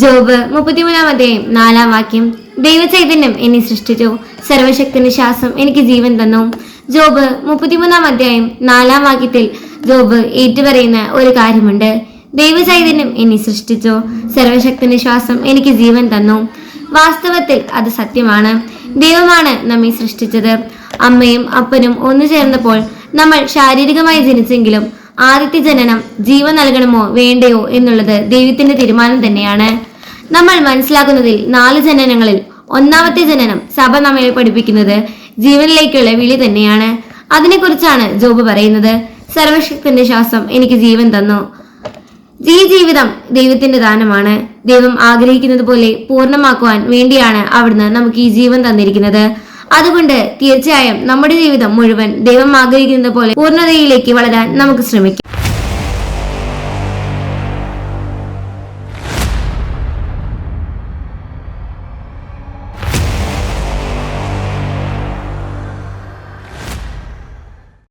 Job 33-4 ദൈവചൈതന്യം എന്നെ സൃഷ്ടിച്ചു, സർവശക്തന്റെ ശ്വാസം എനിക്ക് ജീവൻ തന്നു. ജോബ് 33-4 ജോബ് ഏറ്റുപറയുന്ന ഒരു കാര്യമുണ്ട്. ദൈവചൈതന്യം എന്നെ സൃഷ്ടിച്ചു, സർവശക്തന്റെ ശ്വാസം എനിക്ക് ജീവൻ തന്നു. വാസ്തവത്തിൽ അത് സത്യമാണ്. ദൈവമാണ് നമ്മെ സൃഷ്ടിച്ചത്. അമ്മയും അപ്പനും ഒന്നു ചേർന്നപ്പോൾ നമ്മൾ ശാരീരികമായി ജനിച്ചെങ്കിലും ആദ്യത്തെ ജനനം ജീവൻ നൽകണമോ വേണ്ടയോ എന്നുള്ളത് ദൈവത്തിന്റെ തീരുമാനം തന്നെയാണ്. നമ്മൾ മനസ്സിലാക്കുന്നതിൽ 4 ജനനങ്ങളിൽ ഒന്നാമത്തെ ജനനം സഭ നമ്മെ പഠിപ്പിക്കുന്നത് ജീവനിലേക്കുള്ള വിളി തന്നെയാണ്. അതിനെക്കുറിച്ചാണ് ജോബ് പറയുന്നത്. സർവശക്തന്റെ ശ്വാസം എനിക്ക് ജീവൻ തന്നു. ഈ ജീവിതം ദൈവത്തിന്റെ ദാനമാണ്. ദൈവം ആഗ്രഹിക്കുന്നത് പോലെ പൂർണ്ണമാക്കുവാൻ വേണ്ടിയാണ് അവിടുന്ന് നമുക്ക് ഈ ജീവൻ തന്നിരിക്കുന്നത്. അതുകൊണ്ട് തീർച്ചയായും നമ്മുടെ ജീവിതം മുഴുവൻ ദൈവം ആഗ്രഹിക്കുന്നത് പോലെ പൂർണ്ണതയിലേക്ക് വളരാൻ നമുക്ക് ശ്രമിക്കാം.